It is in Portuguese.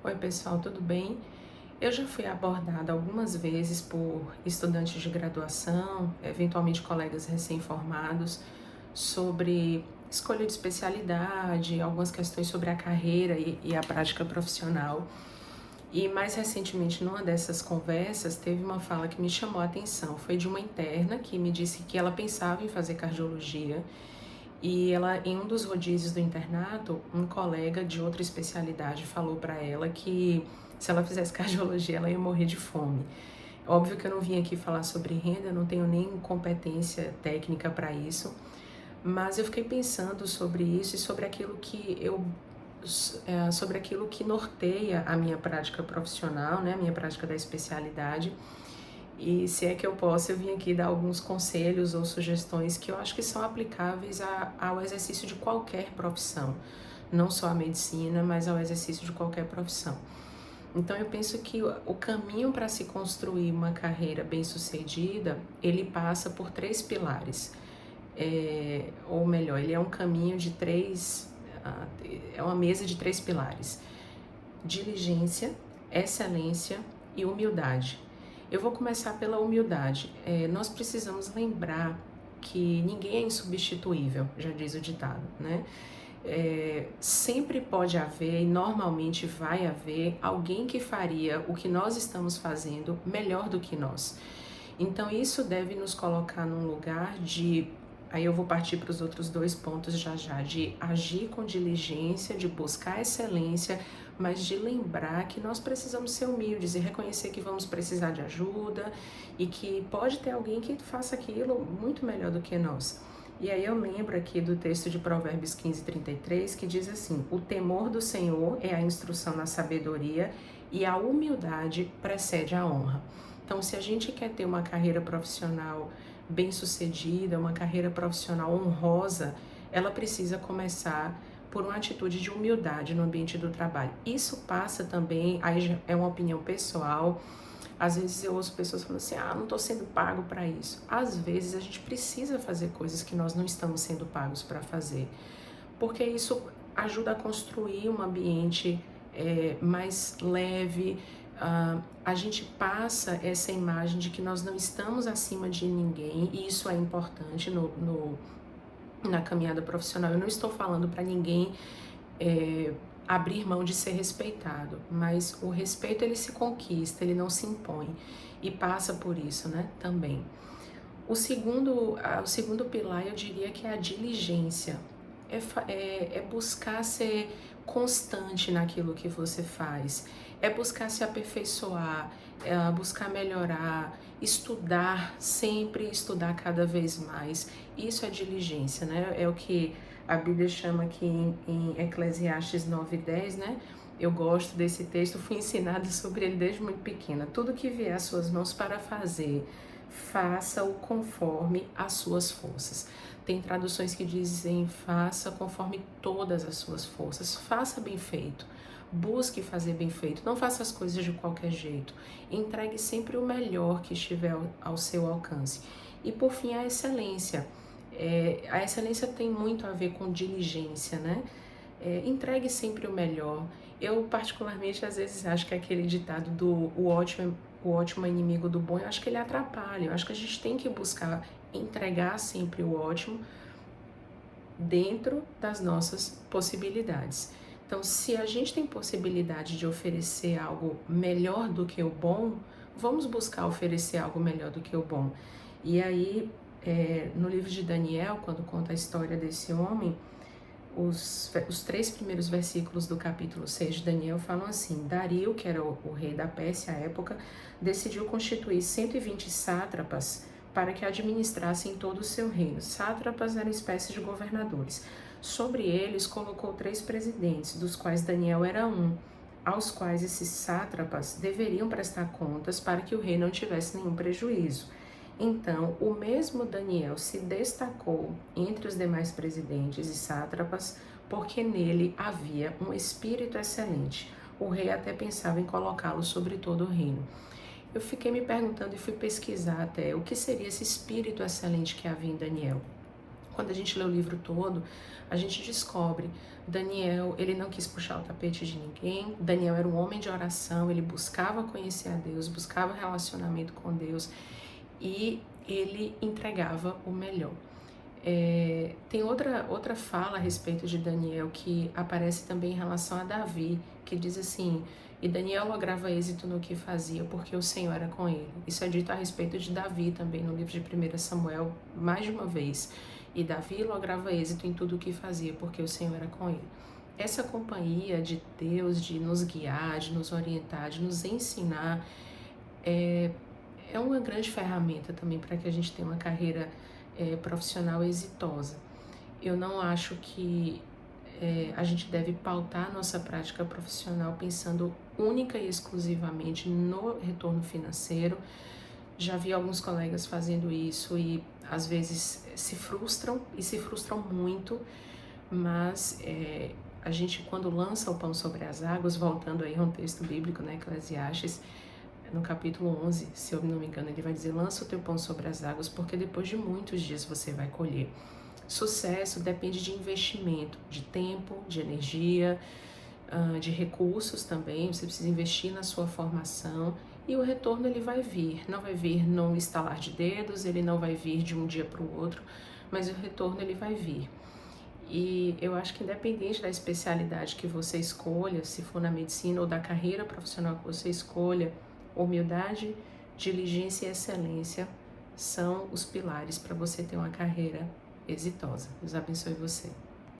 Oi, pessoal, tudo bem? Eu já fui abordada algumas vezes por estudantes de graduação, eventualmente colegas recém-formados, sobre escolha de especialidade, algumas questões sobre a carreira e a prática profissional. E mais recentemente, numa dessas conversas, teve uma fala que me chamou a atenção. Foi de uma interna que me disse que ela pensava em fazer cardiologia e ela, em um dos rodízios do internato, um colega de outra especialidade falou para ela que se ela fizesse cardiologia, ela ia morrer de fome. Óbvio que eu não vim aqui falar sobre renda, não tenho nem competência técnica para isso, mas eu fiquei pensando sobre isso e sobre aquilo que norteia a minha prática profissional, né, a minha prática da especialidade. E se é que eu posso, eu vim aqui dar alguns conselhos ou sugestões que eu acho que são aplicáveis ao exercício de qualquer profissão, não só a medicina, mas ao exercício de qualquer profissão. Então eu penso que o caminho para se construir uma carreira bem-sucedida, ele passa por três pilares. Ou melhor, ele é um caminho de é uma mesa de três pilares: diligência, excelência e humildade. Eu vou começar pela humildade. Nós precisamos lembrar que ninguém é insubstituível, já diz o ditado, né? Sempre pode haver e normalmente vai haver alguém que faria o que nós estamos fazendo melhor do que nós. Então isso deve nos colocar num lugar de, aí eu vou partir para os outros dois pontos já já, de agir com diligência, de buscar excelência, mas de lembrar que nós precisamos ser humildes e reconhecer que vamos precisar de ajuda e que pode ter alguém que faça aquilo muito melhor do que nós. E aí eu lembro aqui do texto de Provérbios 15:33, que diz assim: o temor do Senhor é a instrução na sabedoria e a humildade precede a honra. Então, se a gente quer ter uma carreira profissional bem-sucedida, uma carreira profissional honrosa, ela precisa começar por uma atitude de humildade no ambiente do trabalho. Isso passa também, aí é uma opinião pessoal. Às vezes eu ouço pessoas falando assim: não estou sendo pago para isso. Às vezes a gente precisa fazer coisas que nós não estamos sendo pagos para fazer, porque isso ajuda a construir um ambiente mais leve. A gente passa essa imagem de que nós não estamos acima de ninguém, e isso é importante na caminhada profissional. Eu não estou falando para ninguém abrir mão de ser respeitado, mas o respeito ele se conquista, ele não se impõe, e passa por isso, né, também. O segundo pilar eu diria que é a diligência, é buscar ser constante naquilo que você faz, é buscar se aperfeiçoar, é buscar melhorar, estudar, sempre estudar cada vez mais. Isso é diligência, né? É o que a Bíblia chama aqui em Eclesiastes 9:10, né? Eu gosto desse texto, fui ensinada sobre ele desde muito pequena. Tudo que vier às suas mãos para fazer, faça-o conforme as suas forças. Tem traduções que dizem: faça conforme todas as suas forças. Faça bem feito. Busque fazer bem feito. Não faça as coisas de qualquer jeito. Entregue sempre o melhor que estiver ao seu alcance. E por fim, a excelência. A excelência tem muito a ver com diligência, né? Entregue sempre o melhor. Eu, particularmente, às vezes acho que aquele ditado do o ótimo é inimigo do bom, eu acho que ele atrapalha. Eu acho que a gente tem que buscar entregar sempre o ótimo dentro das nossas possibilidades. Então, se a gente tem possibilidade de oferecer algo melhor do que o bom, vamos buscar oferecer algo melhor do que o bom. E aí, no livro de Daniel, quando conta a história desse homem, os três primeiros versículos do capítulo 6 de Daniel falam assim: Dario, que era o rei da Pérsia à época, decidiu constituir 120 sátrapas para que administrassem todo o seu reino. Sátrapas eram espécies de governadores. Sobre eles colocou 3 presidentes, dos quais Daniel era um, aos quais esses sátrapas deveriam prestar contas para que o rei não tivesse nenhum prejuízo. Então, o mesmo Daniel se destacou entre os demais presidentes e sátrapas porque nele havia um espírito excelente. O rei até pensava em colocá-lo sobre todo o reino. Eu fiquei me perguntando e fui pesquisar até o que seria esse espírito excelente que havia em Daniel. Quando a gente lê o livro todo, a gente descobre Daniel, ele não quis puxar o tapete de ninguém. Daniel era um homem de oração, ele buscava conhecer a Deus, buscava relacionamento com Deus e ele entregava o melhor. Tem outra fala a respeito de Daniel que aparece também em relação a Davi, que diz assim: e Daniel lograva êxito no que fazia, porque o Senhor era com ele. Isso é dito a respeito de Davi também no livro de 1 Samuel, mais de uma vez. E Davi lograva êxito em tudo o que fazia, porque o Senhor era com ele. Essa companhia de Deus, de nos guiar, de nos orientar, de nos ensinar, é uma grande ferramenta também para que a gente tenha uma carreira profissional exitosa. Eu não acho que a gente deve pautar a nossa prática profissional pensando única e exclusivamente no retorno financeiro. Já vi alguns colegas fazendo isso e às vezes se frustram muito, mas a gente, quando lança o pão sobre as águas, voltando aí a um texto bíblico, né, Eclesiastes, no capítulo 11, se eu não me engano, ele vai dizer: lança o teu pão sobre as águas, porque depois de muitos dias você vai colher. Sucesso depende de investimento, de tempo, de energia, de recursos também. Você precisa investir na sua formação e o retorno ele vai vir. Não vai vir num estalar de dedos, ele não vai vir de um dia para o outro, mas o retorno ele vai vir. E eu acho que independente da especialidade que você escolha, se for na medicina ou da carreira profissional que você escolha, humildade, diligência e excelência são os pilares para você ter uma carreira exitosa. Deus abençoe você.